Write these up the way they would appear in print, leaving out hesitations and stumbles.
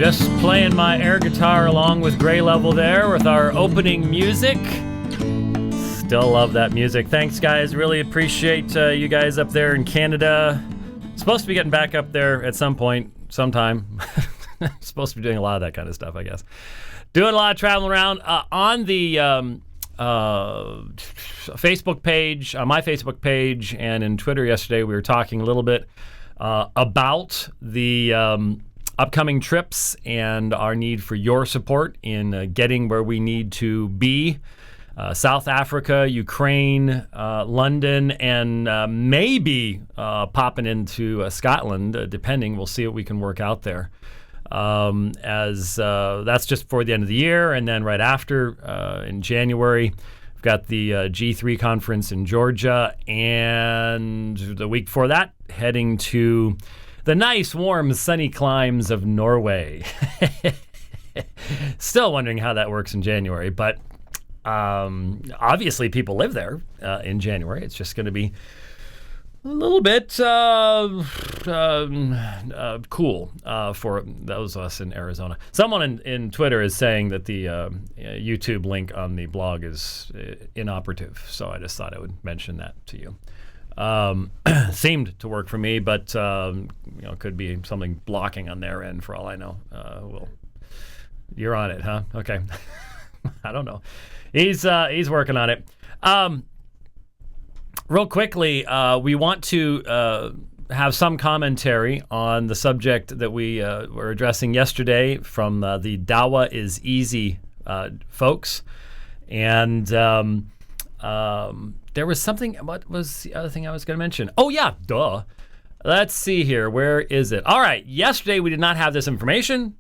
Just playing my air guitar along with Grey Level there with our opening music. Still love that music. Thanks, guys. Really appreciate you guys up there in Canada. Supposed to be getting back up there at some point, sometime. Supposed to be doing a lot of that kind of stuff, I guess. Doing a lot of traveling around. On the Facebook page, on my Facebook page, and in Twitter yesterday, we were talking a little bit about the upcoming trips and our need for your support in getting where we need to be. South Africa, Ukraine, London, and maybe popping into Scotland, depending. We'll see what we can work out there. As that's just before the end of the year, and then right after, in January, we've got the G3 conference in Georgia, and the week before that, heading to the nice, warm, sunny climes of Norway. Still wondering how that works in January, but obviously people live there in January. It's just going to be a little bit cool for those of us in Arizona. Someone in Twitter is saying that the YouTube link on the blog is inoperative, so I just thought I would mention that to you. Seemed to work for me, but could be something blocking on their end for all I know. You're on it, huh? Okay. I don't know. He's working on it. Real quickly, we want to have some commentary on the subject that we were addressing yesterday from the Dawah is Easy folks. And there was something. What was the other thing I was going to mention? Oh, yeah, duh. Let's see here. Where is it? All right. Yesterday, we did not have this information,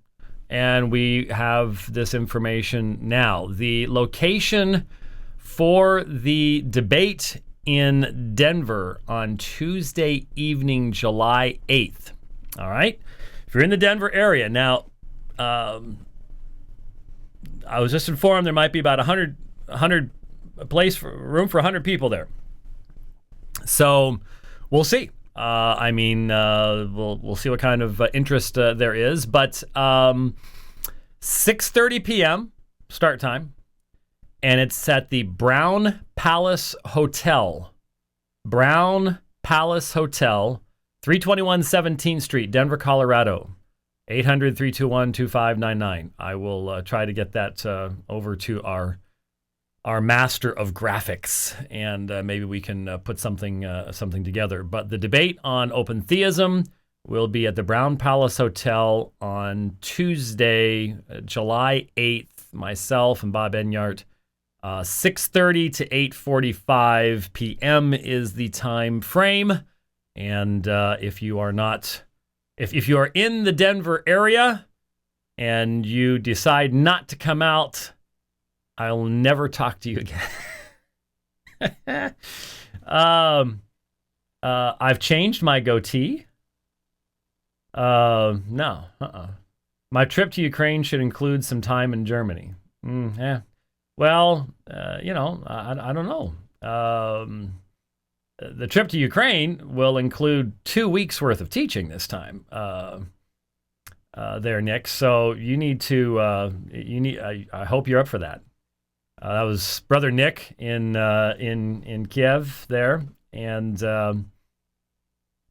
and we have this information now. The location for the debate in Denver on Tuesday evening, July 8th. All right? If you're in the Denver area. Now, I was just informed there might be about 100 room for 100 people there. So we'll see. We'll see what kind of interest there is. But 6:30 p.m. start time. And it's at the Brown Palace Hotel. Brown Palace Hotel, 321 17th Street, Denver, Colorado. 800-321-2599. I will try to get that over to our master of graphics, and maybe we can put something together. But the debate on open theism will be at the Brown Palace Hotel on Tuesday, July 8th. Myself and Bob Enyart. 6:30 to 8:45 p.m. is the time frame. And if you are in the Denver area and you decide not to come out, I'll never talk to you again. I've changed my goatee. No. My trip to Ukraine should include some time in Germany. Yeah. Well, I don't know. The trip to Ukraine will include 2 weeks worth of teaching this time. There, Nick. So you need to. I hope you're up for that. That was Brother Nick in Kiev there, and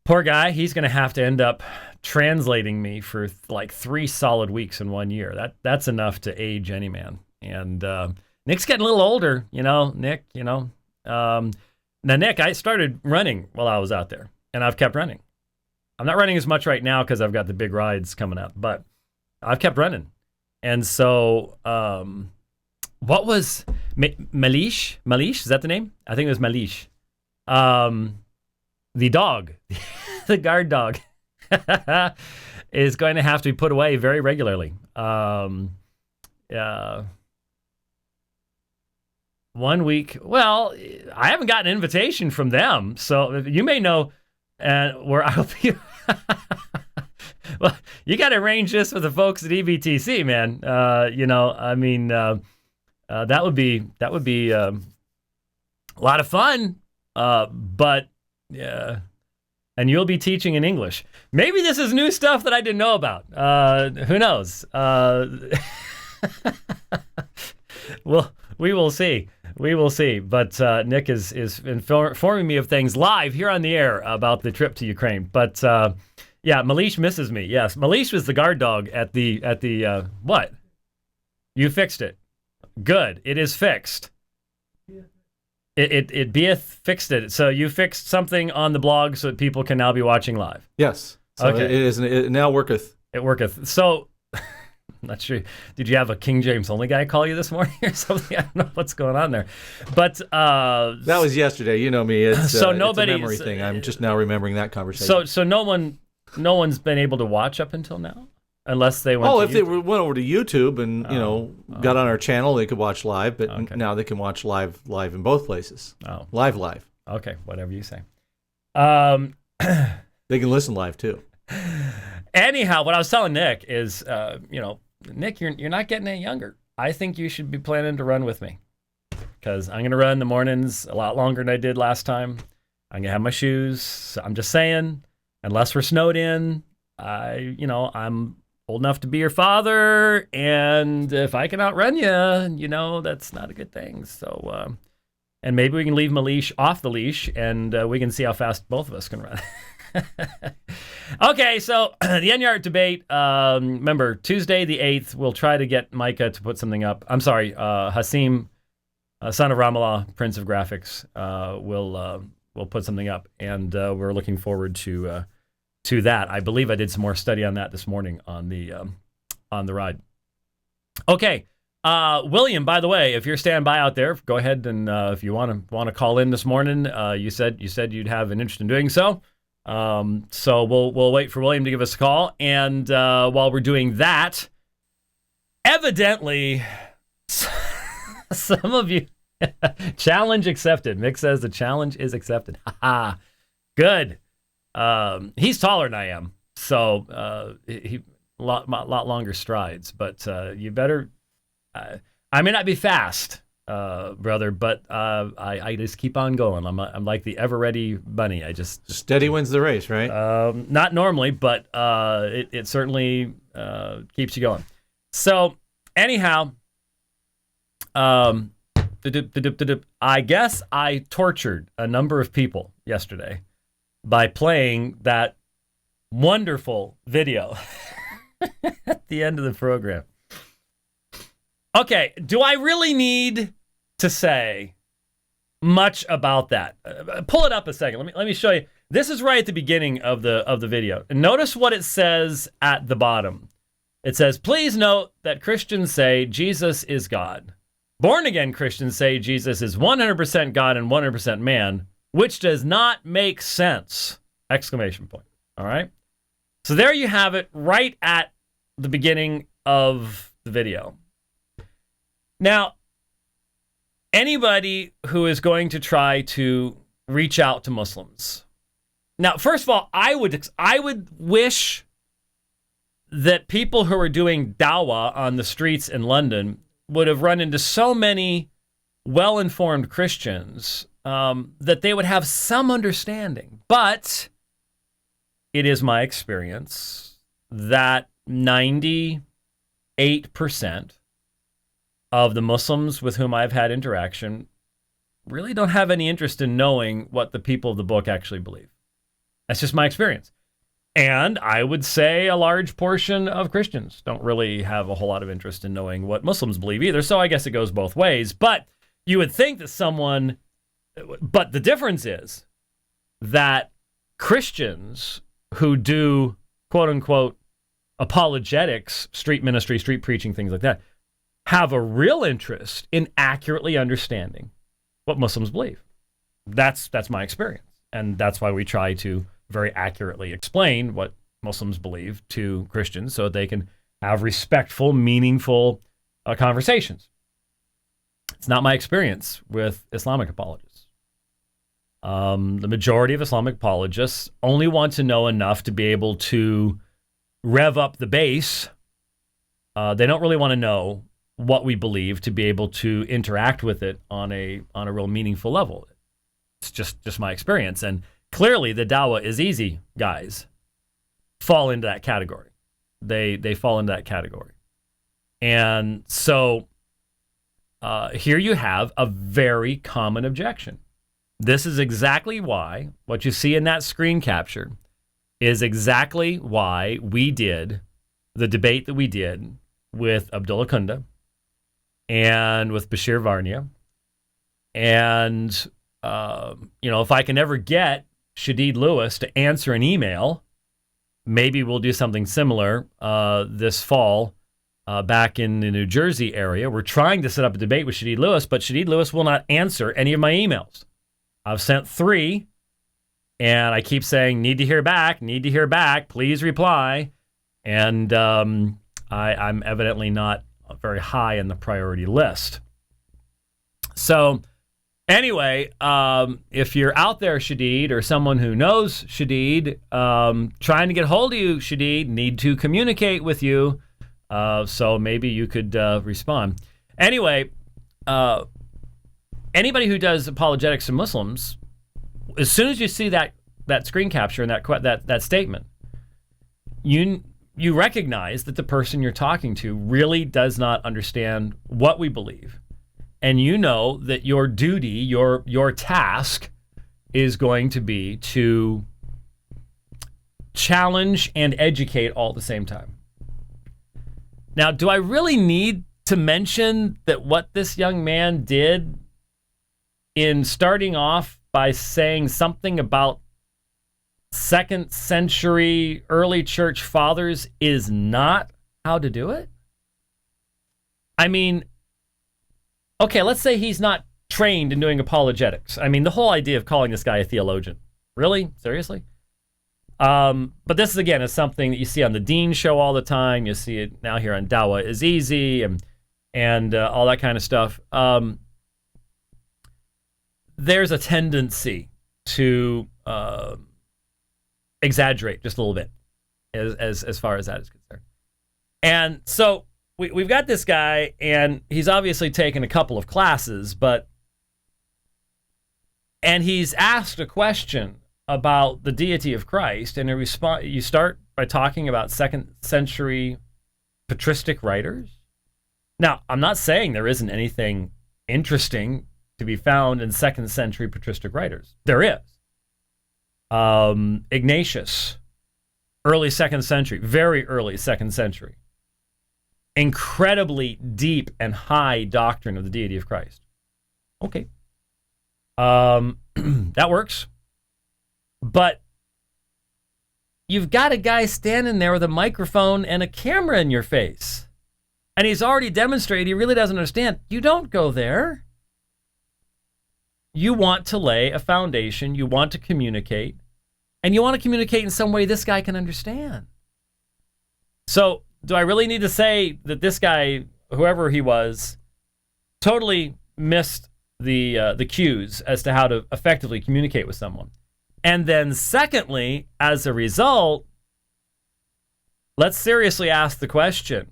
poor guy. He's going to have to end up translating me for like 3 solid weeks in 1 year. That's enough to age any man. And Nick's getting a little older, Nick. Now, Nick, I started running while I was out there, and I've kept running. I'm not running as much right now because I've got the big rides coming up, but I've kept running. And so, what was Malish? Malish, is that the name? I think it was Malish. The dog, the guard dog, is going to have to be put away very regularly. 1 week. Well, I haven't gotten an invitation from them, so you may know where I'll be. Well, you got to arrange this with the folks at EBTC, man. That would be a lot of fun. But yeah, and you'll be teaching in English. Maybe this is new stuff that I didn't know about. Who knows? Well, we will see. We will see. But Nick is informing me of things live here on the air about the trip to Ukraine. But yeah, Malish misses me. Yes, Malish was the guard dog at the what? You fixed it. Good. It is fixed. It beeth fixed it. So you fixed something on the blog so that people can now be watching live. Yes. So okay. It now worketh. It worketh. So, I'm not sure. Did you have a King James only guy call you this morning or something? I don't know what's going on there. But that was yesterday. You know me. It's, so it's a memory thing. I'm just now remembering that conversation. So no one's been able to watch up until now, unless they went. Oh, to if YouTube. they went over to YouTube and got on our channel, they could watch live. But okay. now they can watch live in both places. Oh, live. Okay, whatever you say. They can listen live too. Anyhow, what I was telling Nick is, Nick, you're not getting any younger. I think you should be planning to run with me, because I'm going to run the mornings a lot longer than I did last time. I'm going to have my shoes. So I'm just saying, unless we're snowed in, I'm old enough to be your father, and if I can outrun you, that's not a good thing. So, and maybe we can leave Malish off the leash, and we can see how fast both of us can run. Okay, so the N-Yard debate, remember, Tuesday the 8th, we'll try to get Micah to put something up. I'm sorry, Hasim, son of Ramallah, Prince of Graphics, will put something up, and we're looking forward to that. I believe I did some more study on that this morning on the ride. Okay, William, by the way, if you're standing by out there, go ahead and if you want to call in this morning, you said you'd have an interest in doing so. So we'll wait for William to give us a call, and while we're doing that, evidently some of you challenge accepted. Mick says the challenge is accepted. Good. He's taller than I am, so he a lot longer strides. But you better. I may not be fast, brother, but I just keep on going. I'm like the ever-ready bunny. I just steady wins the race, right? Not normally, but it certainly keeps you going. So anyhow, I guess I tortured a number of people yesterday by playing that wonderful video at the end of the program. Okay, do I really need to say much about that? Pull it up a second. Let me show you. This is right at the beginning of the video. And notice what it says at the bottom. It says, "Please note that Christians say Jesus is God. Born-again Christians say Jesus is 100% God and 100% man, which does not make sense!" Exclamation point. All right? So there you have it right at the beginning of the video. Now, anybody who is going to try to reach out to Muslims. Now, first of all, I would wish that people who are doing Dawah on the streets in London would have run into so many well-informed Christians that they would have some understanding. But it is my experience that 98% of the Muslims with whom I've had interaction really don't have any interest in knowing what the people of the book actually believe. That's just my experience. And I would say a large portion of Christians don't really have a whole lot of interest in knowing what Muslims believe either. So I guess it goes both ways. But you would think that but the difference is that Christians who do, quote unquote, apologetics, street ministry, street preaching, things like that, have a real interest in accurately understanding what Muslims believe. That's my experience. And that's why we try to very accurately explain what Muslims believe to Christians so they can have respectful, meaningful conversations. It's not my experience with Islamic apologists. The majority of Islamic apologists only want to know enough to be able to rev up the bass. They don't really want to know what we believe to be able to interact with it on a real meaningful level. It's just my experience. And clearly the Dawah is easy guys fall into that category. They fall into that category. And so here you have a very common objection. This is exactly why what you see in that screen capture is exactly why we did the debate that we did with Abdullah Kunda and with Bashir Varnia. And, if I can ever get Shadid Lewis to answer an email, maybe we'll do something similar this fall back in the New Jersey area. We're trying to set up a debate with Shadid Lewis, but Shadid Lewis will not answer any of my emails. I've sent 3, and I keep saying, need to hear back, please reply. And I'm evidently not very high in the priority list. So anyway, if you're out there, Shadid, or someone who knows Shadid, trying to get hold of you, Shadid, need to communicate with you. So maybe you could respond. Anyway, anybody who does apologetics to Muslims, as soon as you see that screen capture and that statement, you recognize that the person you're talking to really does not understand what we believe. And you know that your duty, your task is going to be to challenge and educate all at the same time. Now, do I really need to mention that what this young man did in starting off by saying something about 2nd century early church fathers is not how to do it? I mean, okay, let's say he's not trained in doing apologetics. I mean, the whole idea of calling this guy a theologian. Really? Seriously? But this, again, is something that you see on the Dean Show all the time. You see it now here on Dawah is Easy and all that kind of stuff. There's a tendency to exaggerate just a little bit as far as that is concerned. And so we've got this guy, and he's obviously taken a couple of classes, and he's asked a question about the deity of Christ, and you start by talking about 2nd century patristic writers. Now, I'm not saying there isn't anything interesting to be found in 2nd century patristic writers. There is. Ignatius, early 2nd century, very early 2nd century. Incredibly deep and high doctrine of the deity of Christ. Okay. That works. But you've got a guy standing there with a microphone and a camera in your face. And he's already demonstrated he really doesn't understand. You don't go there. You want to lay a foundation. You want to communicate. And you want to communicate in some way this guy can understand. So do I really need to say that this guy, whoever he was, totally missed the cues as to how to effectively communicate with someone? And then secondly, as a result, let's seriously ask the question.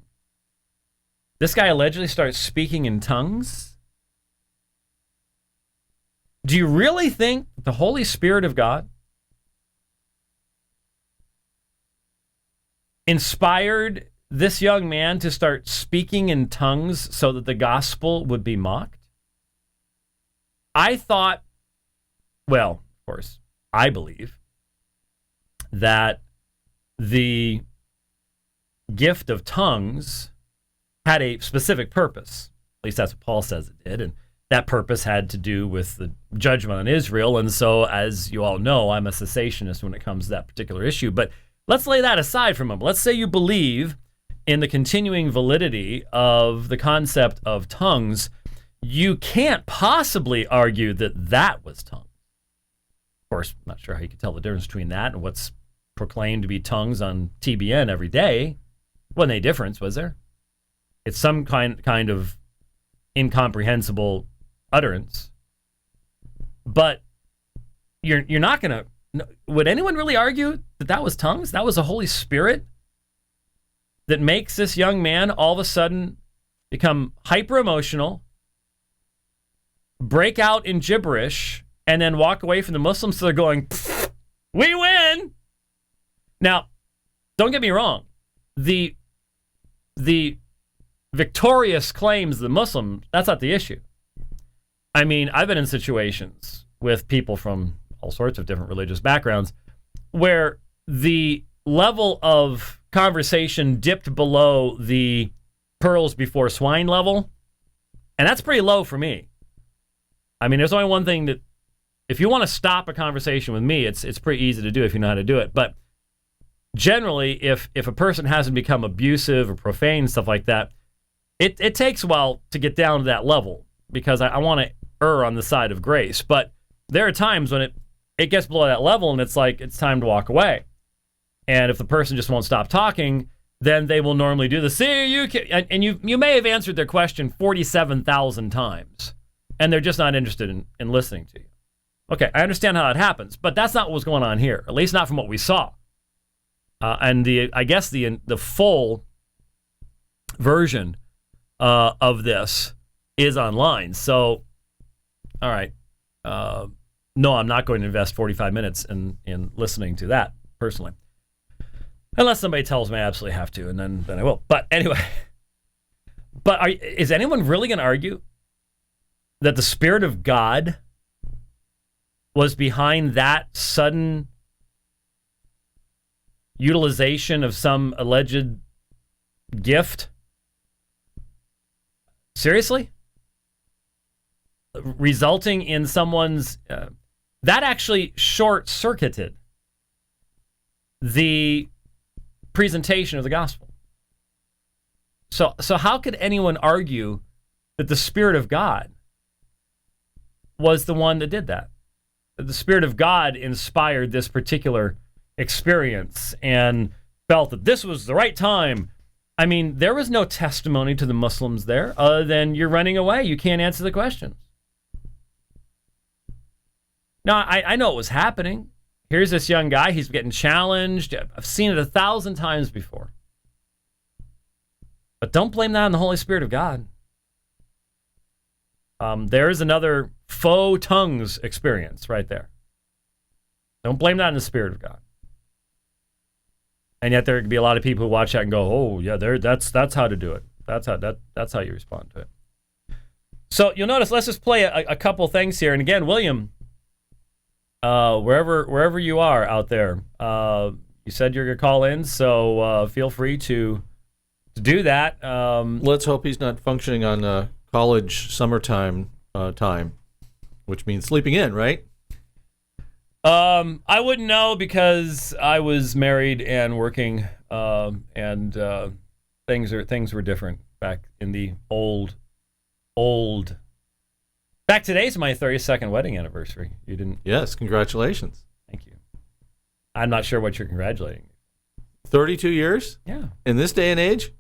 This guy allegedly starts speaking in tongues? Do you really think the Holy Spirit of God inspired this young man to start speaking in tongues so that the gospel would be mocked? I thought, well, of course, I believe that the gift of tongues had a specific purpose. At least that's what Paul says it did. And that purpose had to do with the judgment on Israel. And so, as you all know, I'm a cessationist when it comes to that particular issue. But let's lay that aside for a moment. Let's say you believe in the continuing validity of the concept of tongues. You can't possibly argue that that was tongues. Of course, I'm not sure how you can tell the difference between that and what's proclaimed to be tongues on TBN every day. Wasn't any difference, was there? It's some kind of incomprehensible utterance. But you're not going to... Would anyone really argue that that was tongues? That was the Holy Spirit that makes this young man all of a sudden become hyper-emotional, break out in gibberish, and then walk away from the Muslims, so they're going, We win. Now, don't get me wrong. The victorious claims of the Muslims, that's not the issue. I mean, I've been in situations with people from all sorts of different religious backgrounds where the level of conversation dipped below the pearls before swine level, and that's pretty low for me. I mean, there's only one thing that, if you want to stop a conversation with me, it's pretty easy to do if you know how to do it. But generally, if a person hasn't become abusive or profane, stuff like that, it takes a while to get down to that level because I want to err on the side of grace. But there are times when it gets below that level and it's like it's time to walk away. And if the person just won't stop talking, then they will normally do the see you can, and you may have answered their question 47,000 times, and they're just not interested in listening to you. Okay, I understand how that happens, but that's not what was going on here, at least not from what we saw. And I guess the full version of this is online. So, all right, no, I'm not going to invest 45 minutes in listening to that personally. Unless somebody tells me I absolutely have to, and then I will. But anyway, is anyone really going to argue that the Spirit of God was behind that sudden utilization of some alleged gift? Seriously? Resulting in someone's... that actually short-circuited the presentation of the gospel. So how could anyone argue that the Spirit of God was the one that did that? That the Spirit of God inspired this particular experience and felt that this was the right time. I mean, there was no testimony to the Muslims there other than you're running away. You can't answer the questions. Now, I know it was happening. Here's this young guy. He's getting challenged. I've seen it 1,000 times before. But don't blame that on the Holy Spirit of God. There's another faux tongues experience right there. Don't blame that on the Spirit of God. And yet there could be a lot of people who watch that and go, "Oh, yeah, that's how to do it. That's how you respond to it." So you'll notice. Let's just play a couple things here. And again, William, wherever you are out there, you said you're gonna call in, so feel free to do that. Let's hope he's not functioning on college summertime time, which means sleeping in, right? I wouldn't know because I was married and working, and things were different back in the old. Back today's my 32nd wedding anniversary. You didn't? Yes, congratulations. Thank you. I'm not sure what you're congratulating. 32 years? Yeah. In this day and age?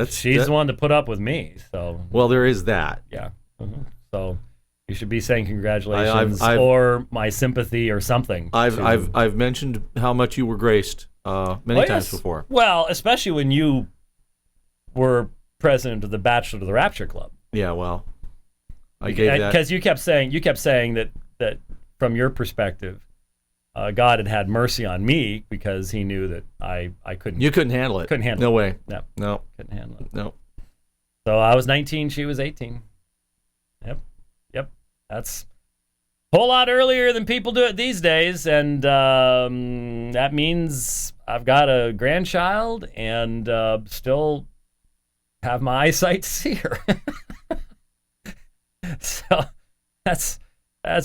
She's the one to put up with me. So. Well, there is that. Yeah. Mm-hmm. So. You should be saying congratulations or my sympathy or something. I've mentioned how much you were graced many times before. Well, especially when you were president of the Bachelor to the Rapture Club. Yeah, well, I gave that because you kept saying that from your perspective, God had mercy on me because He knew that I couldn't. You couldn't handle it. Couldn't handle it. No way. No. Couldn't handle it. No. So I was 19. She was 18. That's a whole lot earlier than people do it these days, and that means I've got a grandchild and still have my eyesight to see her. So that's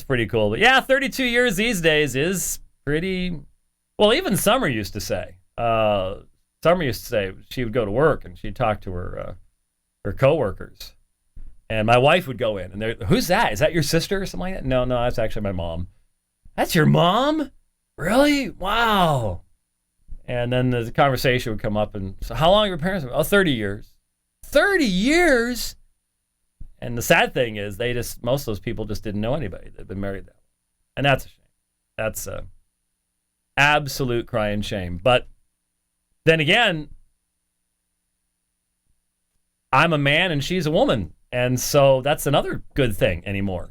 pretty cool. But yeah, 32 years these days is pretty. Well, even Summer used to say. She would go to work and she'd talk to her coworkers. And my wife would go in, and they're, "Who's that? Is that your sister or something like that?" No, that's actually my mom. That's your mom? Really? Wow. And then the conversation would come up, and so how long are your parents? Oh, 30 years. 30 years? And the sad thing is, most of those people just didn't know anybody that had been married that long. And that's a shame. That's a absolute crying shame. But then again, I'm a man and she's a woman. And so that's another good thing anymore.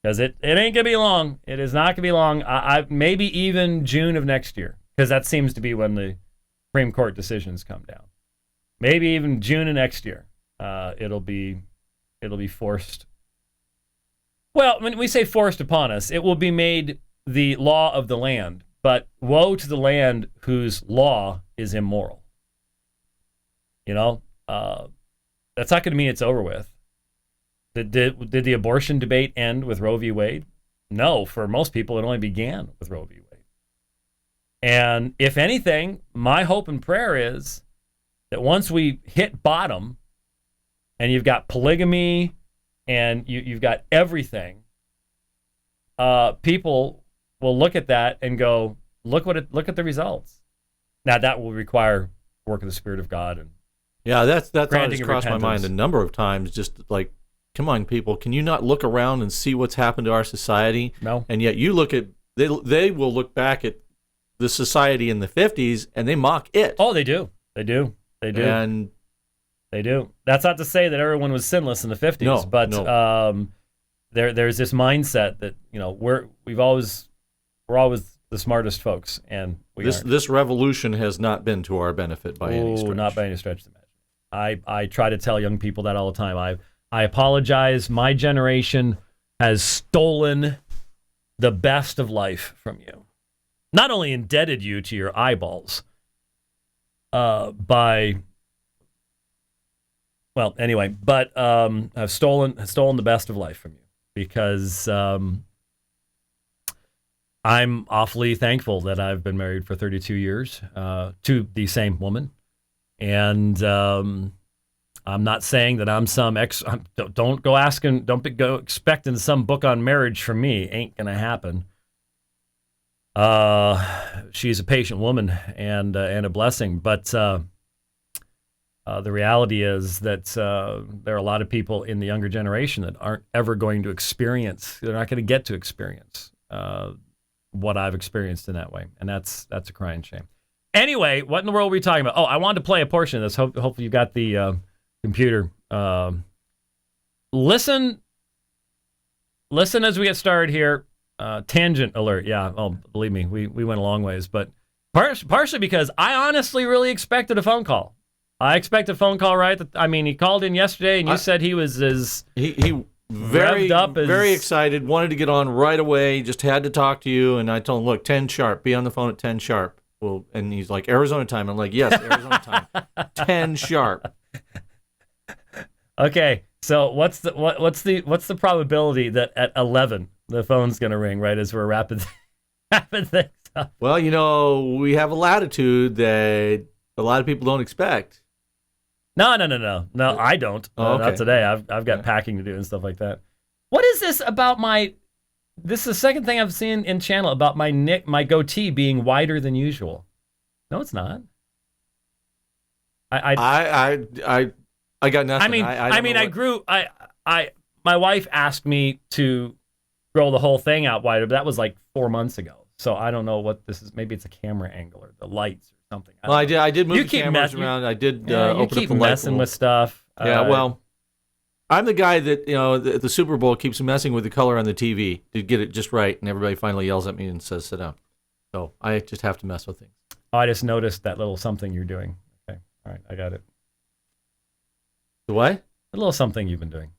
Because it ain't going to be long. It is not going to be long. I maybe even June of next year, because that seems to be when the Supreme Court decisions come down. Maybe even June of next year, it'll be forced. Well, when we say forced upon us, it will be made the law of the land. But woe to the land whose law is immoral. You know, that's not going to mean it's over with. Did the abortion debate end with Roe v. Wade? No, for most people, it only began with Roe v. Wade. And if anything, my hope and prayer is that once we hit bottom and you've got polygamy and you've got everything, people will look at that and go, look at the results. Now, that will require work of the Spirit of God. And yeah, that's granting always crossed my mind a number of times, just like, come on, people, can you not look around and see what's happened to our society? No. And yet you look at, they will look back at the society in the 50s and they mock it. Oh, they do. They do. And they do. That's not to say that everyone was sinless in the 50s, no, but no. There's this mindset that, you know, we're always the smartest folks, and this revolution has not been to our benefit by any stretch. Not by any stretch of the imagination. I try to tell young people that all the time. I apologize. My generation has stolen the best of life from you. Not only indebted you to your eyeballs but I've stolen the best of life from you, because I'm awfully thankful that I've been married for 32 years to the same woman. And I'm not saying that I'm some don't go expecting some book on marriage from me. Ain't gonna happen. She's a patient woman and a blessing, but the reality is that there are a lot of people in the younger generation that aren't ever going to experience. They're not going to get to experience what I've experienced in that way, and that's a crying shame. Anyway, what in the world are we talking about? Oh, I wanted to play a portion of this. Hopefully you got the computer. Listen as we get started here. Tangent alert. Yeah. Oh, believe me, we went a long ways, but partially because I honestly really expected a phone call. I expect a phone call, right? I mean, he called in yesterday, and you said he was he very revved up, very excited, wanted to get on right away, just had to talk to you, and I told him, look, 10 sharp, be on the phone at 10 sharp. Well, and he's like, Arizona time. I'm like, yes, Arizona time, 10 sharp. Okay, so what's the probability that at 11 the phone's gonna ring right as we're wrapping things up? Well, you know, we have a latitude that a lot of people don't expect. No, I don't. Oh, okay. Not today. I've got packing to do and stuff like that. What is this about this is the second thing I've seen in channel about my goatee being wider than usual. No, it's not. I got nothing. My wife asked me to grow the whole thing out wider, but that was like 4 months ago. So I don't know what this is. Maybe it's a camera angle or the lights or something. Well, I did move the cameras around. I did open up the light. You keep messing with stuff. Yeah, well, I'm the guy that, you know, the Super Bowl keeps messing with the color on the TV to get it just right, and everybody finally yells at me and says, sit down. So I just have to mess with things. Oh, I just noticed that little something you're doing. Okay, all right, I got it. The what? A little something you've been doing.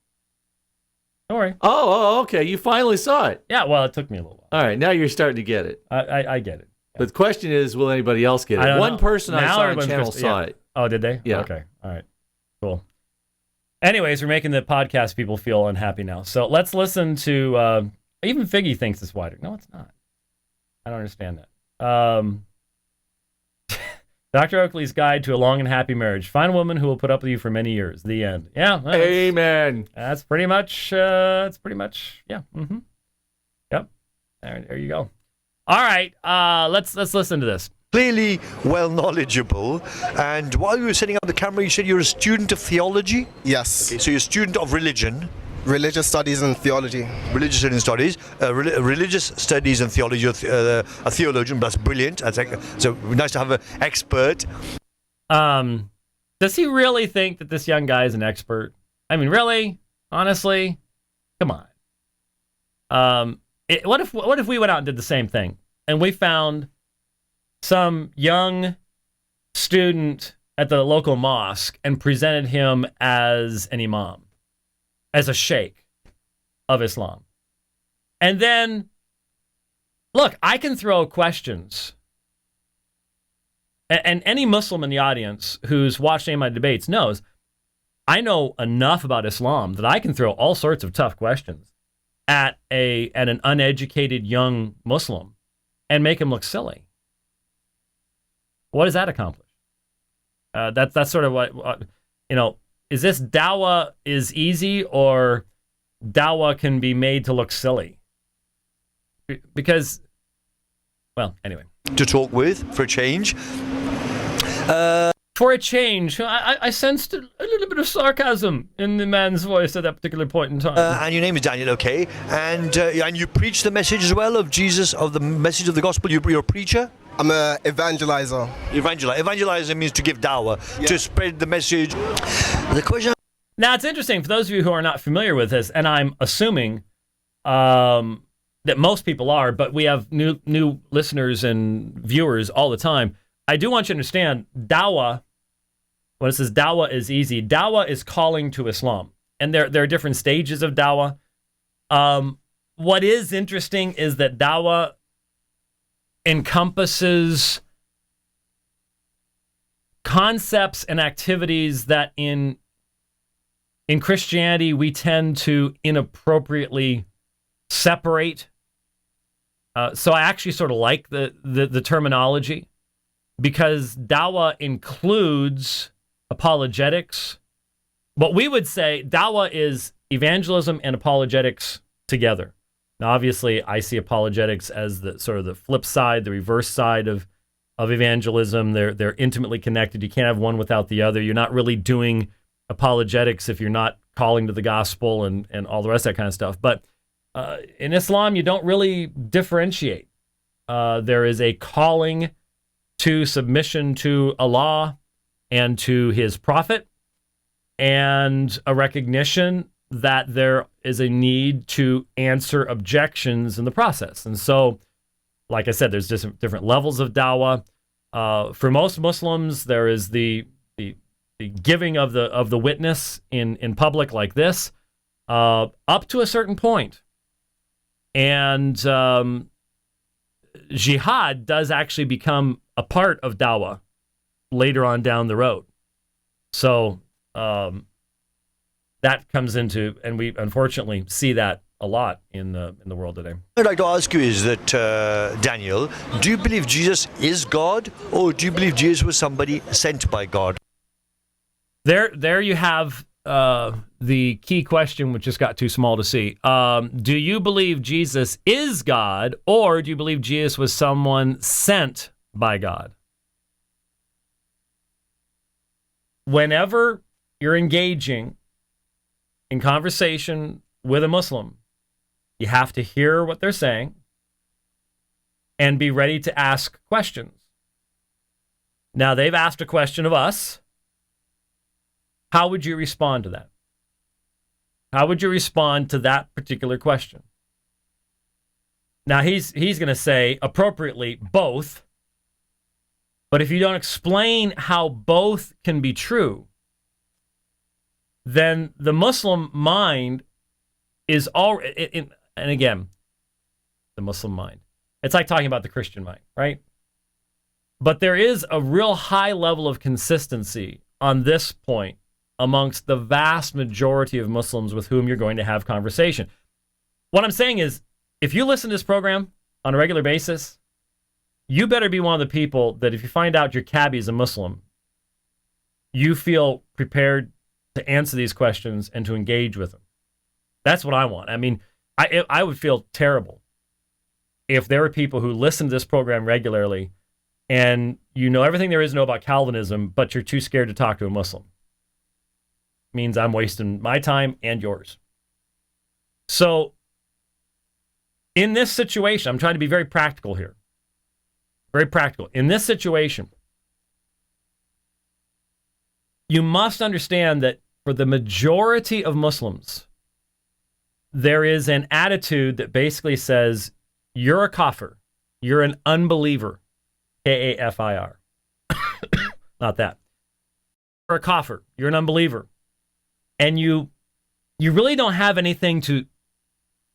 Don't worry. Oh, okay. You finally saw it. Yeah, well, it took me a little while. All right, now you're starting to get it. I get it. Yeah. But the question is, will anybody else get it? One person I saw on channel saw it. Oh, did they? Yeah. Okay. All right. Cool. Anyways, we're making the podcast people feel unhappy now. So let's listen to, even Figgy thinks it's wider. No, it's not. I don't understand that. Dr. Oakley's Guide to a Long and Happy Marriage. Find a woman who will put up with you for many years. The end. Yeah. Amen. That's pretty much, yeah. Mm-hmm. Yep. There you go. All right. Let's listen to this. Clearly well knowledgeable. And while you were setting up the camera, you said you're a student of theology? Yes. Okay, so you're a student of religion. Religious studies and theology. Religious studies. Religious studies and theology. You're a theologian. That's brilliant. So nice to have an expert. Does he really think that this young guy is an expert? I mean, really? Honestly? Come on. What if we went out and did the same thing, and we found some young student at the local mosque and presented him as an imam, as a sheikh of Islam. And then, look, I can throw questions. And any Muslim in the audience who's watched any of my debates knows I know enough about Islam that I can throw all sorts of tough questions at an uneducated young Muslim and make him look silly. What does that accomplish? That's sort of what, is this Dawah is easy, or Dawah can be made to look silly? Because, well, anyway. To talk with for a change. For a change, I sensed a little bit of sarcasm in the man's voice at that particular point in time. And your name is Daniel, okay? And you preach the message as well of Jesus, of the message of the gospel. You're a preacher? I'm an evangelizer. Evangelizer means to give dawah, to spread the message. The question. Now, it's interesting, for those of you who are not familiar with this, and I'm assuming that most people are, but we have new listeners and viewers all the time. I do want you to understand, Dawah, when it says Dawah is easy, Dawah is calling to Islam. And there are different stages of Dawah. What is interesting is that Dawah encompasses concepts and activities that in Christianity we tend to inappropriately separate. So I actually sort of like the terminology, because Dawah includes apologetics. What we would say, Dawah is evangelism and apologetics together. Now, obviously, I see apologetics as the sort of the flip side, the reverse side of evangelism. They're intimately connected. You can't have one without the other. You're not really doing apologetics if you're not calling to the gospel and all the rest of that kind of stuff. But in Islam, you don't really differentiate. There is a calling to submission to Allah and to his prophet, and a recognition that there is a need to answer objections in the process. And so, like I said, there's just different levels of dawah. For most Muslims, there is the giving of the witness in public like this, up to a certain point. And jihad does actually become a part of dawah later on down the road. So that comes into, and we unfortunately see that a lot in the world today. I'd like to ask you is that, Daniel, do you believe Jesus is God, or do you believe Jesus was somebody sent by God? There you have the key question, which just got too small to see. Do you believe Jesus is God, or do you believe Jesus was someone sent by God? Whenever you're engaging in conversation with a Muslim, you have to hear what they're saying and be ready to ask questions. Now, they've asked a question of us. How would you respond to that? How would you respond to that particular question? Now, he's going to say, appropriately, both. But if you don't explain how both can be true, then the Muslim mind is already, and again, the Muslim mind. It's like talking about the Christian mind, right? But there is a real high level of consistency on this point amongst the vast majority of Muslims with whom you're going to have conversation. What I'm saying is, if you listen to this program on a regular basis, you better be one of the people that if you find out your cabbie is a Muslim, you feel prepared to answer these questions and to engage with them. That's what I want. I mean, I would feel terrible if there were people who listen to this program regularly and you know everything there is to know about Calvinism, but you're too scared to talk to a Muslim. It means I'm wasting my time and yours. So, in this situation, I'm trying to be very practical here. Very practical. In this situation, you must understand that for the majority of Muslims, there is an attitude that basically says, you're a kafir. You're an unbeliever. K-A-F-I-R. Not that. You're a kafir. You're an unbeliever. And you really don't have anything to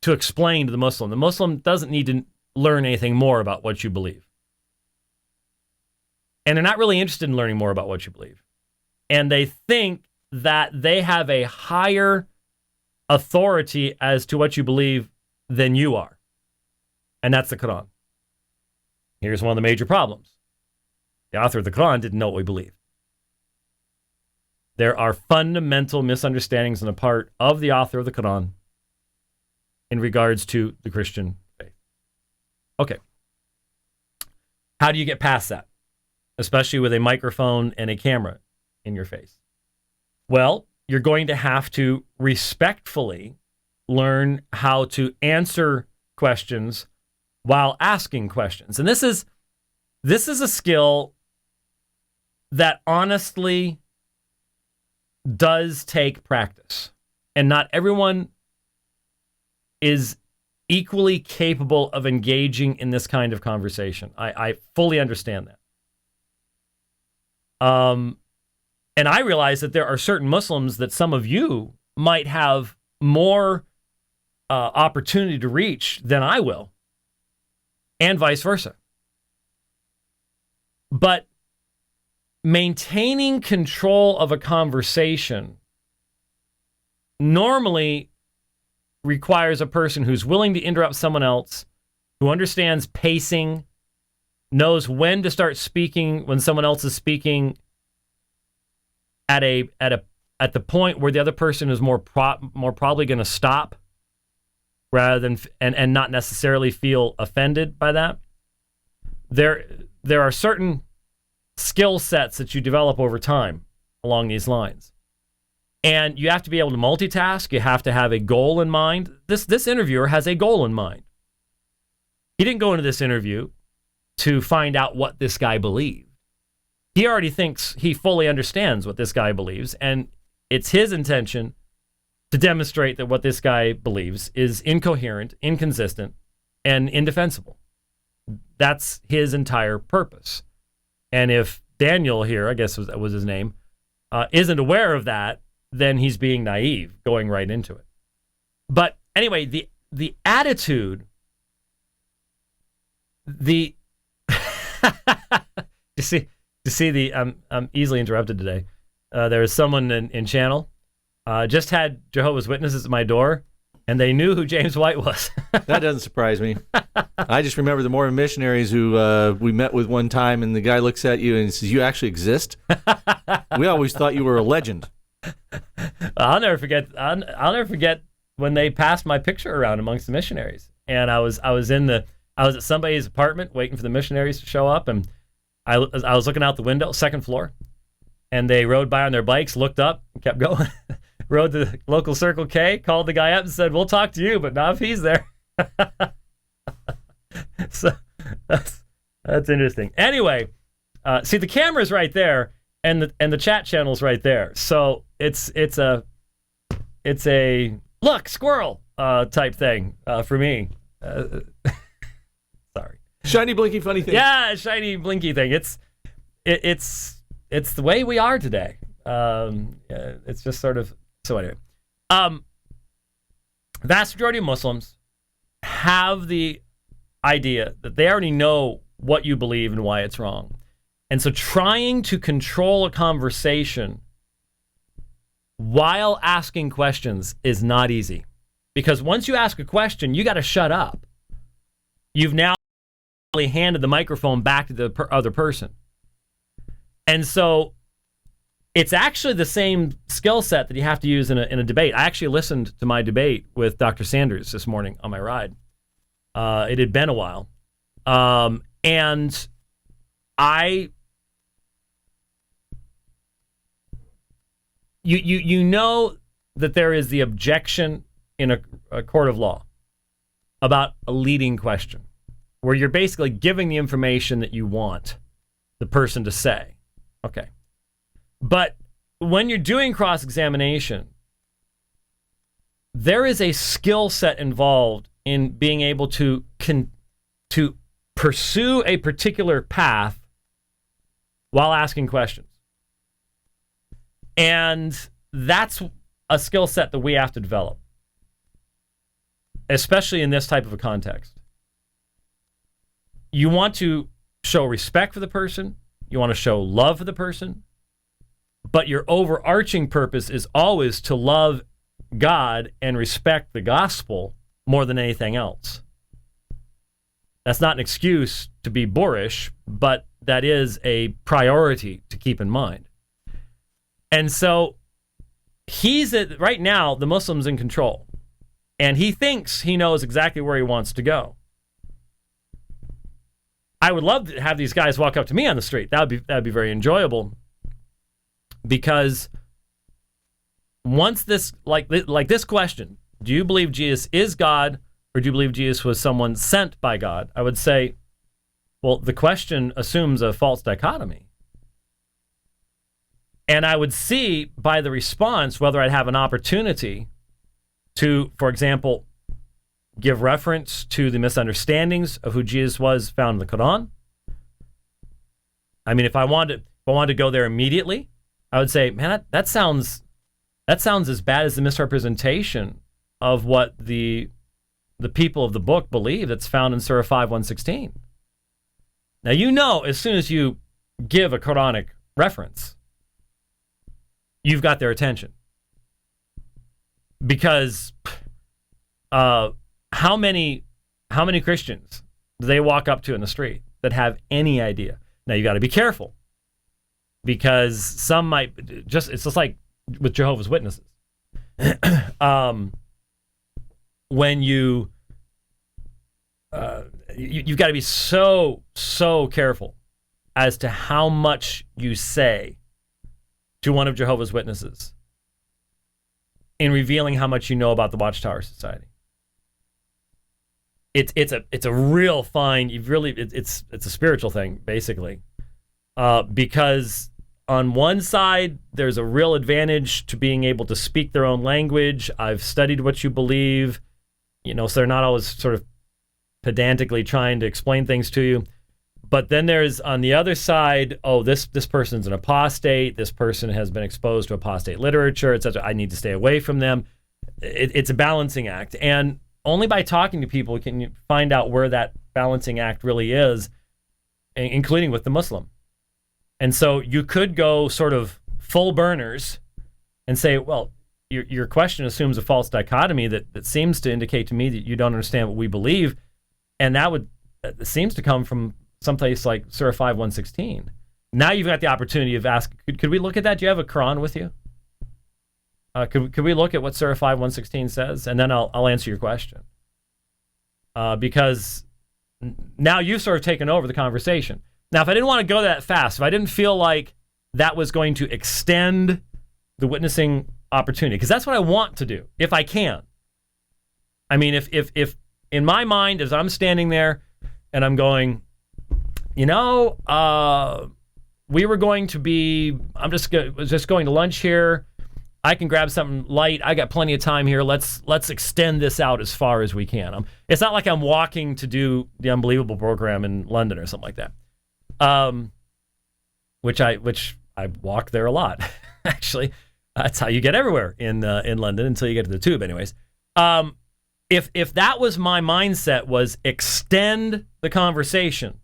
explain to the Muslim. The Muslim doesn't need to learn anything more about what you believe. And they're not really interested in learning more about what you believe. And they think that they have a higher authority as to what you believe than you are. And that's the Quran. Here's one of the major problems. The author of the Quran didn't know what we believe. There are fundamental misunderstandings on the part of the author of the Quran in regards to the Christian faith. Okay. How do you get past that? Especially with a microphone and a camera in your face. Well, you're going to have to respectfully learn how to answer questions while asking questions. And this is a skill that honestly does take practice. And not everyone is equally capable of engaging in this kind of conversation. I fully understand that. And I realize that there are certain Muslims that some of you might have more opportunity to reach than I will, and vice versa. But maintaining control of a conversation normally requires a person who's willing to interrupt someone else, who understands pacing, knows when to start speaking when someone else is speaking at the point where the other person is more probably going to stop rather than and not necessarily feel offended by that. There are certain skill sets that you develop over time along these lines. And you have to be able to multitask. You have to have a goal in mind. This interviewer has a goal in mind. He didn't go into this interview to find out what this guy believed. He already thinks he fully understands what this guy believes, and it's his intention to demonstrate that what this guy believes is incoherent, inconsistent, and indefensible. That's his entire purpose. And if Daniel here, I guess was his name, isn't aware of that, then he's being naive, going right into it. But anyway, the attitude, you see the I'm easily interrupted today. There was someone in channel just had Jehovah's Witnesses at my door, and they knew who James White was. That doesn't surprise me. I just remember the Mormon missionaries who we met with one time, and the guy looks at you and says, "You actually exist?" We always thought you were a legend. I'll never forget when they passed my picture around amongst the missionaries, and I was at somebody's apartment waiting for the missionaries to show up, and I was looking out the window, second floor, and they rode by on their bikes, looked up, and kept going. Rode to the local Circle K, called the guy up and said, "We'll talk to you, but not if he's there." So that's interesting. Anyway, see, the camera's right there, and the chat channel's right there. So it's a look squirrel type thing for me. Sorry. Shiny, blinky, funny thing. Yeah, shiny, blinky thing. It's the way we are today. It's just sort of so. Anyway, vast majority of Muslims have the idea that they already know what you believe and why it's wrong, and so trying to control a conversation while asking questions is not easy, because once you ask a question, you got to shut up. You've now handed the microphone back to the other person. And so it's actually the same skill set that you have to use in a debate. I actually listened to my debate with Dr. Sanders this morning on my ride. It had been a while. And you know that there is the objection in a court of law about a leading question, where you're basically giving the information that you want the person to say. Okay. But when you're doing cross-examination, there is a skill set involved in being able to pursue a particular path while asking questions. And that's a skill set that we have to develop, especially in this type of a context. You want to show respect for the person. You want to show love for the person. But your overarching purpose is always to love God and respect the gospel more than anything else. That's not an excuse to be boorish, but that is a priority to keep in mind. And so right now, the Muslim's in control. And he thinks he knows exactly where he wants to go. I would love to have these guys walk up to me on the street. That'd be very enjoyable. Because once this, like this question, do you believe Jesus is God, or do you believe Jesus was someone sent by God? I would say, well, the question assumes a false dichotomy. And I would see by the response whether I'd have an opportunity to, for example, give reference to the misunderstandings of who Jesus was found in the Quran. I mean, if I wanted to go there immediately, I would say, man, that sounds as bad as the misrepresentation of what the people of the book believe that's found in Surah 5:116. Now, as soon as you give a Quranic reference, you've got their attention. Because how many Christians do they walk up to in the street that have any idea? Now, you got to be careful, because some might it's just like with Jehovah's Witnesses. When you've got to be so careful as to how much you say to one of Jehovah's Witnesses in revealing how much you know about the Watchtower Society. It's a real fine. It's a spiritual thing, basically, because on one side there's a real advantage to being able to speak their own language. I've studied what you believe, so they're not always sort of pedantically trying to explain things to you. But then there's on the other side, this person's an apostate. This person has been exposed to apostate literature, etc. I need to stay away from them. It's a balancing act, and only by talking to people can you find out where that balancing act really is, including with the Muslim. And so you could go sort of full burners and say, well, your question assumes a false dichotomy that seems to indicate to me that you don't understand what we believe, and that seems to come from someplace like Surah 5:116. Now you've got the opportunity of asking, could we look at that? Do you have a Quran with you? Could we look at what Surah 5:116 says? And then I'll answer your question. Because now you've sort of taken over the conversation. Now, if I didn't want to go that fast, if I didn't feel like that was going to extend the witnessing opportunity, because that's what I want to do, if I can. I mean, if in my mind, as I'm standing there and I'm going, we were going to be, just going to lunch here. I can grab something light. I got plenty of time here. Let's extend this out as far as we can. It's not like I'm walking to do the Unbelievable program in London or something like that. Which I walk there a lot. Actually, that's how you get everywhere in London until you get to the tube, anyways. If that was my mindset, was extend the conversation.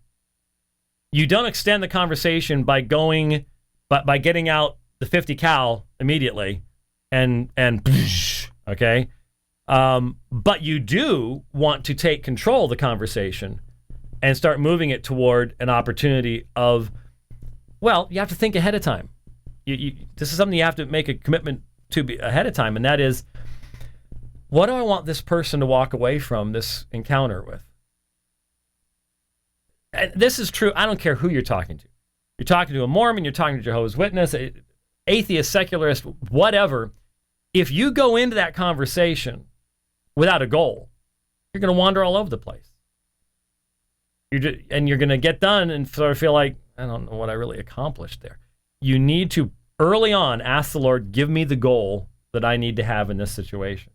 You don't extend the conversation by getting out the 50 cal immediately and okay. But you do want to take control of the conversation and start moving it toward an opportunity of, well, you have to think ahead of time. This is something you have to make a commitment to be ahead of time, and that is, what do I want this person to walk away from this encounter with? And this is true. I don't care who you're talking to. You're talking to a Mormon, you're talking to Jehovah's Witness, atheist, secularist, whatever. If you go into that conversation without a goal, you're going to wander all over the place. And you're going to get done and sort of feel like, I don't know what I really accomplished there. You need to, early on, ask the Lord, give me the goal that I need to have in this situation.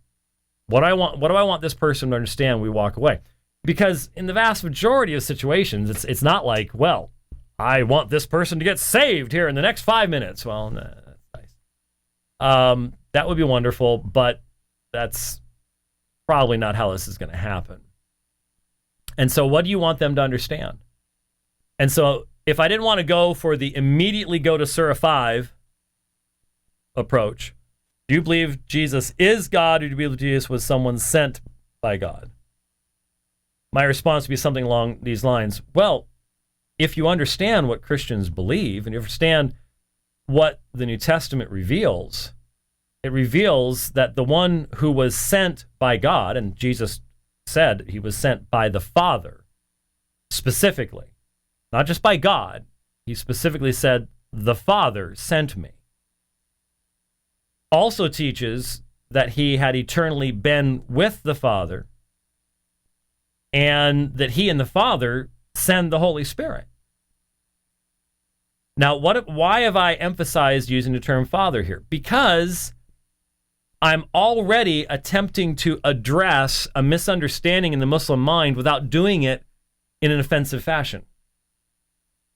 What do I want this person to understand? We walk away. Because in the vast majority of situations, it's not like, well, I want this person to get saved here in the next 5 minutes. Well, nah, that's nice. That would be wonderful, but that's probably not how this is going to happen. And so what do you want them to understand? And so if I didn't want to go for the immediately go to Surah 5 approach, do you believe Jesus is God, or do you believe Jesus was someone sent by God? My response would be something along these lines. Well, if you understand what Christians believe and you understand what the New Testament reveals, it reveals that the one who was sent by God, and Jesus said he was sent by the Father specifically, not just by God, he specifically said, the Father sent me, also teaches that he had eternally been with the Father and that he and the Father send the Holy Spirit. Now, why have I emphasized using the term Father here? Because I'm already attempting to address a misunderstanding in the Muslim mind without doing it in an offensive fashion.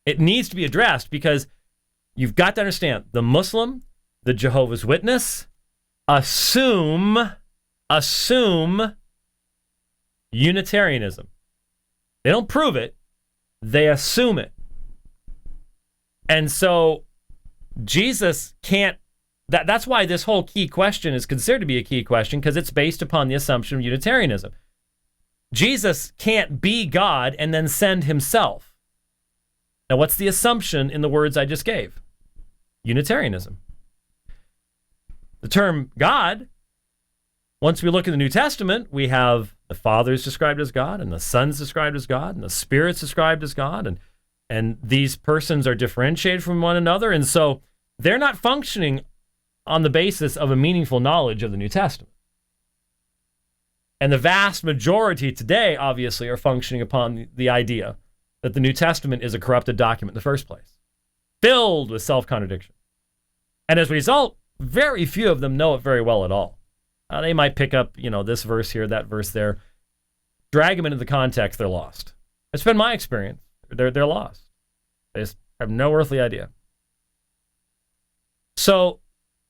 It needs to be addressed because you've got to understand the Muslim, the Jehovah's Witness, assume Unitarianism. They don't prove it, they assume it. And so Jesus can't, that's why this whole key question is considered to be a key question, because it's based upon the assumption of Unitarianism. Jesus can't be God and then send himself. Now, what's the assumption in the words I just gave? Unitarianism. The term God, once we look in the New Testament, we have the Father is described as God, and the Son is described as God, and the Spirit's described as God, and these persons are differentiated from one another, and so they're not functioning on the basis of a meaningful knowledge of the New Testament. And the vast majority today, obviously, are functioning upon the idea that the New Testament is a corrupted document in the first place, filled with self-contradiction. And as a result, very few of them know it very well at all. They might pick up, this verse here, that verse there. Drag them into the context, they're lost. It's been my experience. They're lost. They just have no earthly idea. So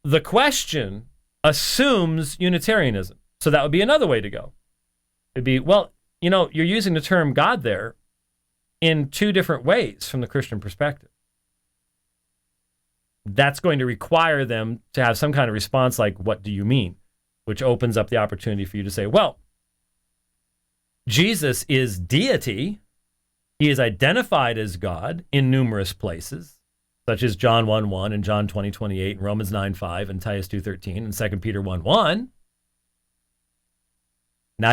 the question assumes Unitarianism. So that would be another way to go. It'd be, well, you're using the term God there in two different ways from the Christian perspective. That's going to require them to have some kind of response like, what do you mean? Which opens up the opportunity for you to say, well, Jesus is deity. He is identified as God in numerous places, such as John 1:1 and John 20:28 and Romans 9:5 and Titus 2:13 and 2 Peter 1:1. Now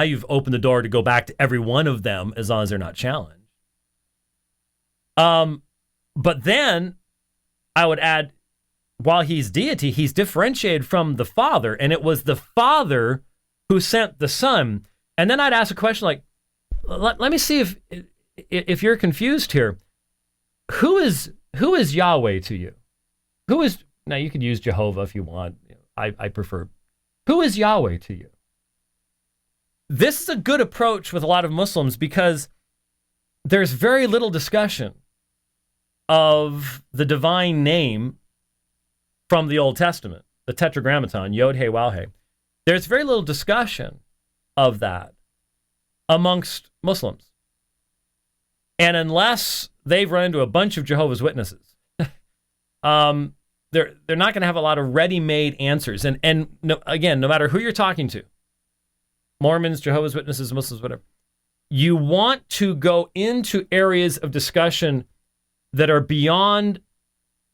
you've opened the door to go back to every one of them as long as they're not challenged. But then I would add, while he's deity, he's differentiated from the Father, and it was the Father who sent the Son. And then I'd ask a question like, let me see if you're confused here. Who is Yahweh to you? Now you could use Jehovah if you want. I prefer. Who is Yahweh to you? This is a good approach with a lot of Muslims because there's very little discussion of the divine name from the Old Testament, the Tetragrammaton, Yod He Waw He. There's very little discussion of that amongst Muslims. And unless they've run into a bunch of Jehovah's Witnesses, they're not going to have a lot of ready-made answers. And no matter who you're talking to, Mormons, Jehovah's Witnesses, Muslims, whatever, you want to go into areas of discussion that are beyond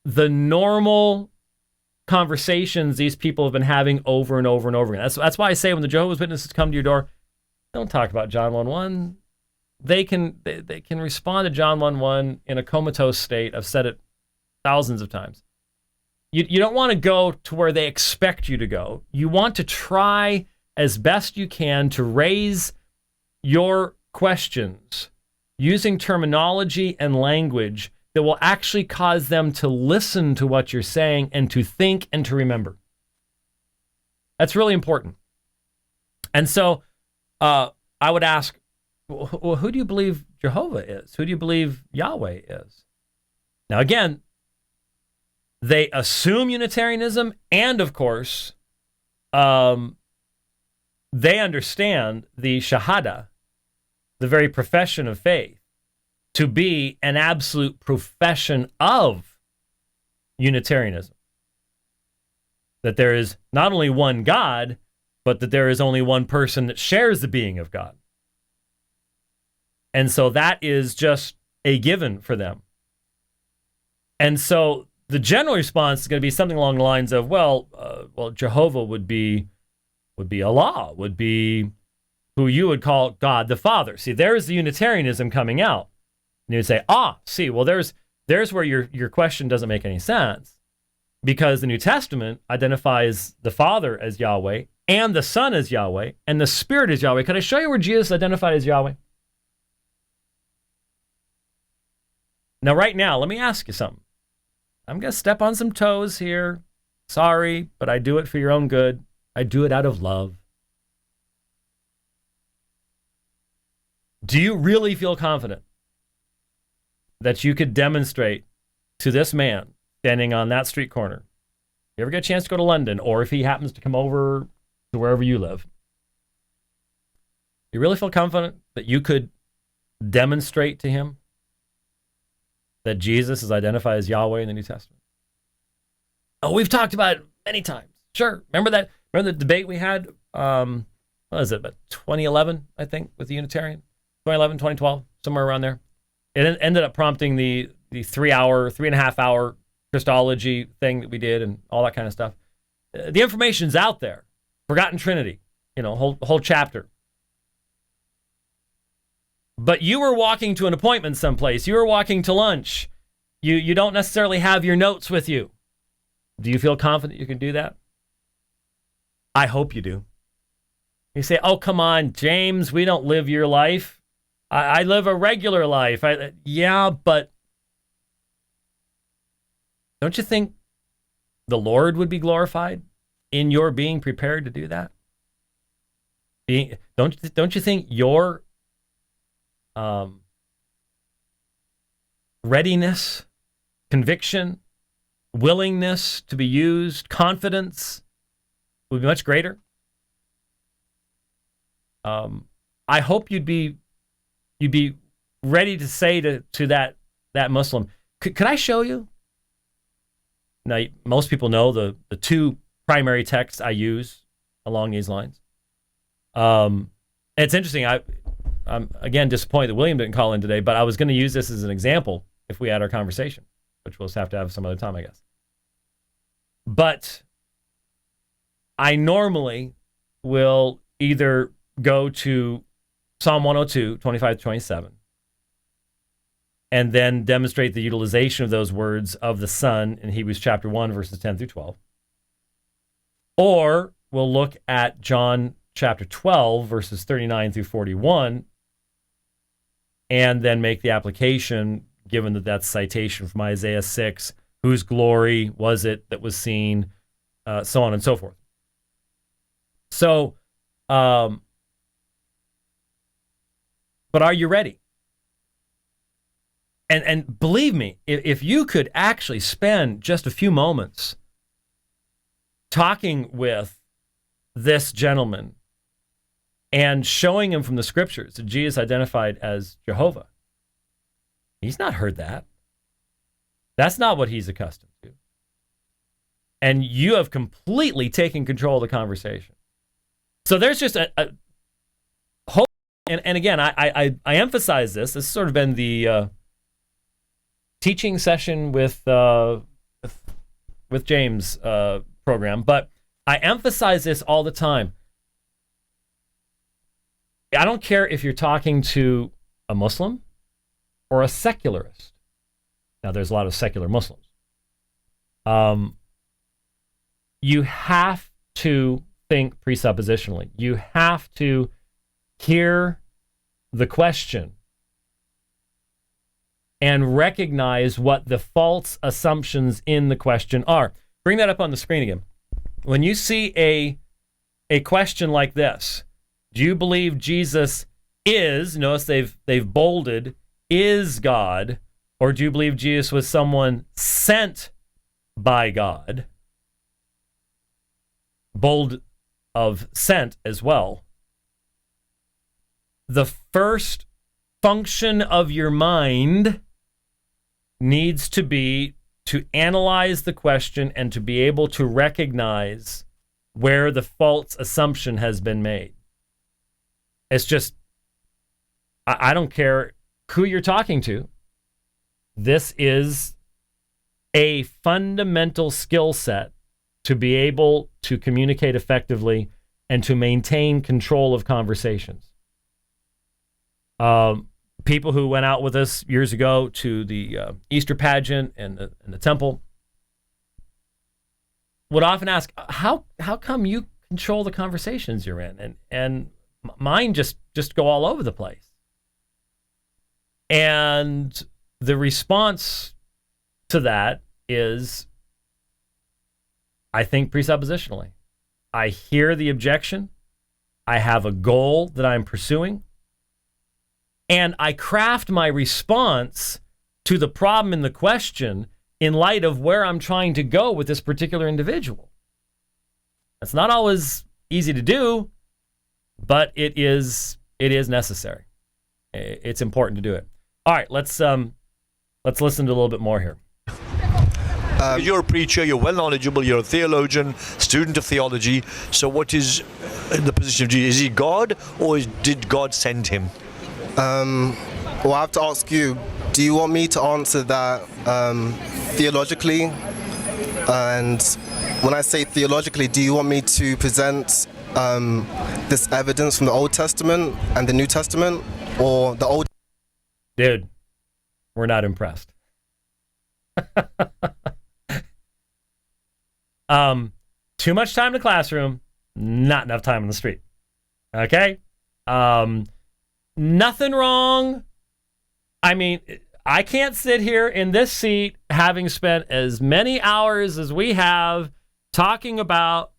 the normal conversations these people have been having over and over and over again. That's why I say when the Jehovah's Witnesses come to your door, don't talk about John 1:1. They can respond to John 1:1 in a comatose state. I've said it thousands of times. You don't want to go to where they expect you to go. You want to try as best you can to raise your questions using terminology and language that will actually cause them to listen to what you're saying and to think and to remember. That's really important. And so I would ask, well, who do you believe Jehovah is? Who do you believe Yahweh is? Now, again, they assume Unitarianism, and of course, they understand the Shahada, the very profession of faith, to be an absolute profession of Unitarianism. That there is not only one God, but that there is only one person that shares the being of God. And so that is just a given for them. And so the general response is going to be something along the lines of, well, Jehovah would be Allah, would be who you would call God the Father. See, there's the Unitarianism coming out. And you would say, there's where your question doesn't make any sense, because the New Testament identifies the Father as Yahweh and the Son as Yahweh and the Spirit as Yahweh. Can I show you where Jesus identified as Yahweh? Now, right now, let me ask you something. I'm going to step on some toes here. Sorry, but I do it for your own good. I do it out of love. Do you really feel confident that you could demonstrate to this man standing on that street corner? You ever get a chance to go to London, or if he happens to come over to wherever you live, you really feel confident that you could demonstrate to him that Jesus is identified as Yahweh in the New Testament? Oh, we've talked about it many times. Sure. Remember that? Remember the debate we had? What was it? About 2011, I think, with the Unitarian? 2011, 2012, somewhere around there. It ended up prompting the 3.5 hour Christology thing that we did and all that kind of stuff. The information's out there. Forgotten Trinity, whole chapter. But you were walking to an appointment someplace. You were walking to lunch. You don't necessarily have your notes with you. Do you feel confident you can do that? I hope you do. You say, oh, come on, James, we don't live your life. I live a regular life. Yeah, but don't you think the Lord would be glorified in your being prepared to do that? Don't you think your readiness, conviction, willingness to be used, confidence would be much greater? I hope you'd be ready to say to that Muslim, could I show you? Now, most people know the two primary texts I use along these lines. It's interesting. I'm again disappointed that William didn't call in today, but I was going to use this as an example if we had our conversation, which we'll have to have some other time, I guess. But I normally will either go to Psalm 102, 25 to 27, and then demonstrate the utilization of those words of the Son in Hebrews chapter 1, verses 10 through 12. Or we'll look at John chapter 12, verses 39 through 41, and then make the application, given that that's citation from Isaiah 6, whose glory was it that was seen, so on and so forth. So, but are you ready? And believe me, if you could actually spend just a few moments talking with this gentleman and showing him from the scriptures that Jesus identified as Jehovah, he's not heard that. That's not what he's accustomed to. And you have completely taken control of the conversation. So there's just a hope. And again, I emphasize this. This has sort of been the teaching session with James program, but I emphasize this all the time. I don't care if you're talking to a Muslim or a secularist. Now, there's a lot of secular Muslims. You have to think presuppositionally. You have to hear the question and recognize what the false assumptions in the question are. Bring that up on the screen again. When you see a question like this, Do you believe Jesus is, notice they've bolded, is God, or do you believe Jesus was someone sent by God? Bold of sent as well. The first function of your mind needs to be to analyze the question and to be able to recognize where the false assumption has been made. It's just, I don't care who you're talking to. This is a fundamental skill set to be able to communicate effectively and to maintain control of conversations. People who went out with us years ago to the Easter pageant and the temple would often ask, how come you control the conversations you're in? And mine just go all over the place. And the response to that is, I think presuppositionally. I hear the objection. I have a goal that I'm pursuing. And I craft my response to the problem in the question in light of where I'm trying to go with this particular individual. That's not always easy to do, but it is necessary. It's important to do it. All right, let's listen to a little bit more here. You're a preacher, you're well knowledgeable, you're a theologian, student of theology. So what is the position of Jesus? Is he God, or did God send him? Well, I have to ask you, do you want me to answer that theologically? And when I say theologically, do you want me to present this evidence from the Old Testament and the New Testament, or the Old? Dude, we're not impressed. Too much time in the classroom, not enough time in the street. Okay? Nothing wrong. I mean, I can't sit here in this seat having spent as many hours as we have talking about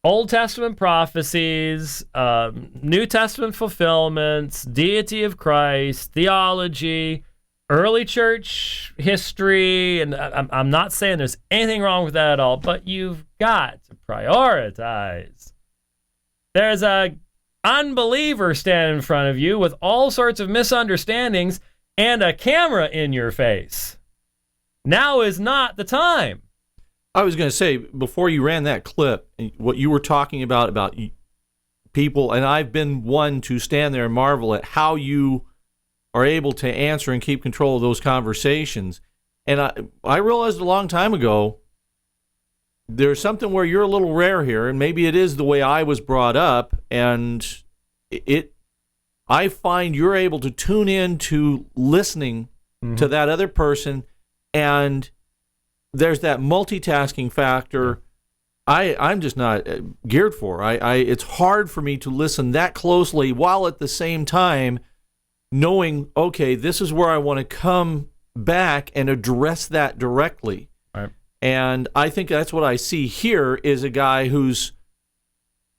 Old Testament prophecies, New Testament fulfillments, deity of Christ, theology, early church history, and I'm not saying there's anything wrong with that at all, but you've got to prioritize. There's a unbeliever standing in front of you with all sorts of misunderstandings and a camera in your face. Now is not the time. I was going to say, before you ran that clip, what you were talking about people, and I've been one to stand there and marvel at how you are able to answer and keep control of those conversations. And I realized a long time ago, there's something where you're a little rare here, and maybe it is the way I was brought up, and I find you're able to tune in to listening to that other person, and there's that multitasking factor I'm just not geared for. It's hard for me to listen that closely while at the same time knowing, okay, this is where I want to come back and address that directly. Right. And I think that's what I see here is a guy who's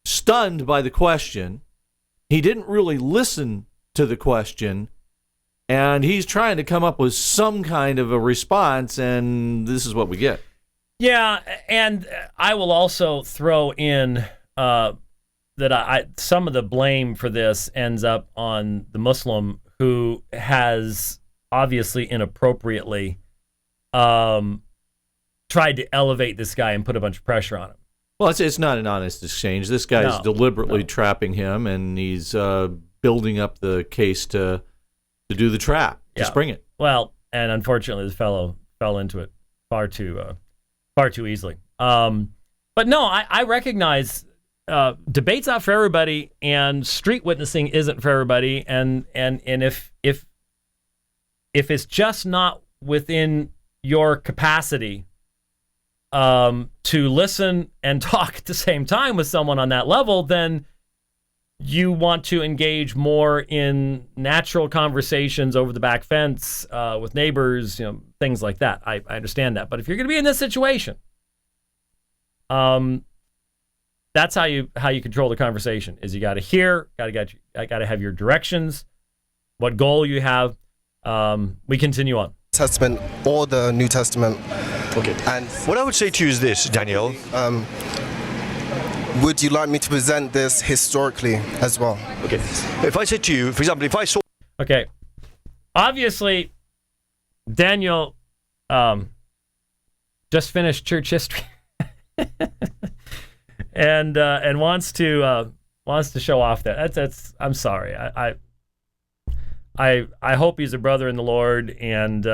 stunned by the question. He didn't really listen to the question, and he's trying to come up with some kind of a response, and this is what we get. Yeah, and I will also throw in that some of the blame for this ends up on the Muslim who has obviously inappropriately tried to elevate this guy and put a bunch of pressure on him. Well, it's not an honest exchange. This guy's deliberately trapping him, and he's building up the case to do the trap, to spring it. Well, and unfortunately, the fellow fell into it far too easily. But no, I recognize debate's not for everybody, and street witnessing isn't for everybody. And if it's just not within your capacity to listen and talk at the same time with someone on that level, then you want to engage more in natural conversations over the back fence with neighbors, things like that. I understand that. But if you're going to be in this situation, That's how you control the conversation. Is you got to hear, got to have your directions, what goal you have. We continue on. Testament or the New Testament. Okay. And what I would say to you is this, Daniel. Would you like me to present this historically as well? Okay. If I said to you, for example, if I saw... Okay. Obviously, Daniel just finished church history and wants to show off that. That's I'm sorry. I hope he's a brother in the Lord and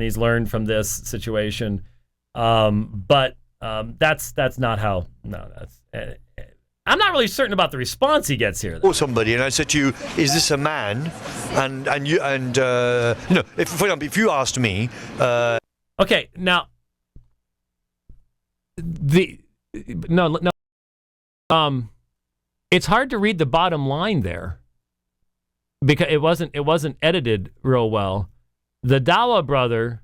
he's learned from this situation. But that's not how. No, that's. I'm not really certain about the response he gets here, though. Or somebody, and I said to you, "Is this a man?" And you know, if for example, if you asked me, okay, now no, it's hard to read the bottom line there because it wasn't edited real well. The Dawah brother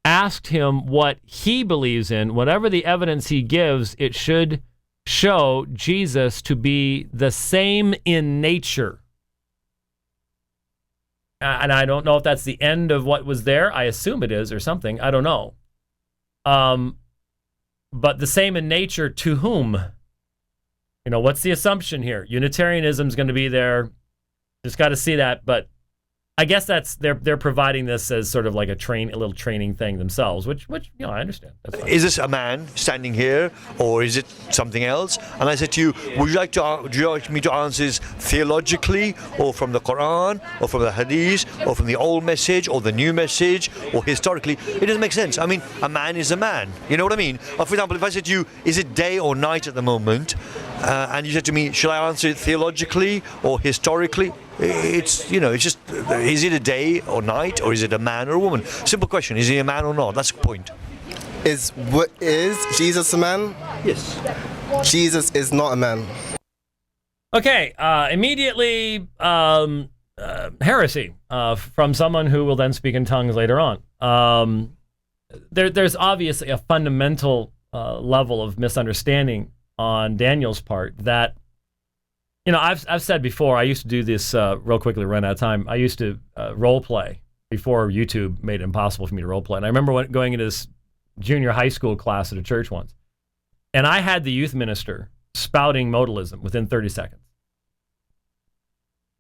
asked him what he believes in. Whatever the evidence he gives, it should show Jesus to be the same in nature. And I don't know if that's the end of what was there. I assume it is or something. I don't know. But the same in nature to whom? You know, what's the assumption here? Unitarianism is going to be there. Just got to see that. But I guess that's they're providing this as sort of like a little training thing themselves, which I understand. That's fine. is this a man standing here, or is it something else? And I said to you, would you like me to answer this theologically, or from the Quran, or from the Hadith, or from the old message, or the new message, or historically? It doesn't make sense. I mean, a man is a man. You know what I mean? Or for example, if I said to you, is it day or night at the moment? And you said to me, shall I answer it theologically or historically? It's, you know, it's just, is it a day or night, or is it a man or a woman? Simple question, is he a man or not? That's the point. Is Jesus a man? Yes. Jesus is not a man. Okay, immediately heresy from someone who will then speak in tongues later on. There's obviously a fundamental level of misunderstanding on Daniel's part that, you know, I've said before, I used to do this real quickly, run out of time. I used to role play before YouTube made it impossible for me to role play. And I remember going into this junior high school class at a church once, and I had the youth minister spouting modalism within 30 seconds.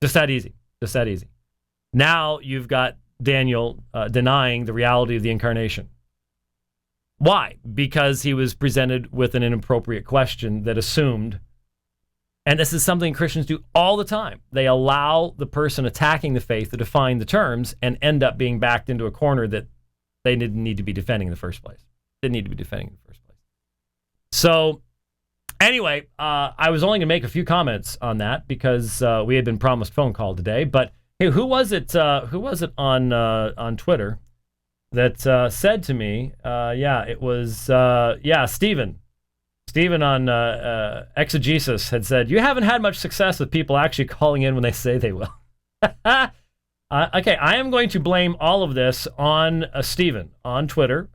Just that easy. Just that easy. Now you've got Daniel denying the reality of the incarnation. Why? Because he was presented with an inappropriate question that assumed, and this is something Christians do all the time, they allow the person attacking the faith to define the terms and end up being backed into a corner that they didn't need to be defending in the first place. Didn't need to be defending in the first place. So anyway, I was only going to make a few comments on that because we had been promised phone call today. But hey, who was it on Twitter that said to me, it was Stephen. Stephen on Exegesis had said, you haven't had much success with people actually calling in when they say they will. Okay, I am going to blame all of this on Stephen on Twitter.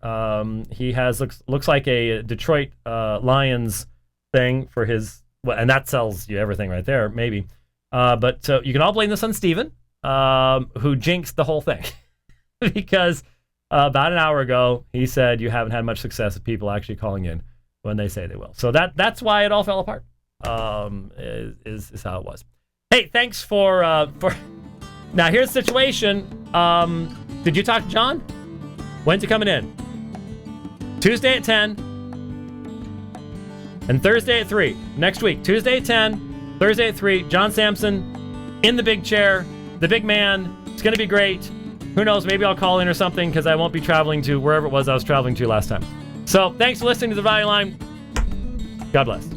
He has looks like a Detroit Lions thing for his, and that sells you everything right there, maybe. But so you can all blame this on Stephen, who jinxed the whole thing. Because about an hour ago, he said you haven't had much success with people actually calling in when they say they will. So that's why it all fell apart, is how it was. Hey, thanks for now here's the situation. Did you talk to John? When's he coming in? Tuesday at 10 and Thursday at 3. Next week, Tuesday at 10, Thursday at 3. John Sampson in the big chair, the big man. It's going to be great. Who knows? Maybe I'll call in or something because I won't be traveling to wherever it was I was traveling to last time. So thanks for listening to The Value Line. God bless.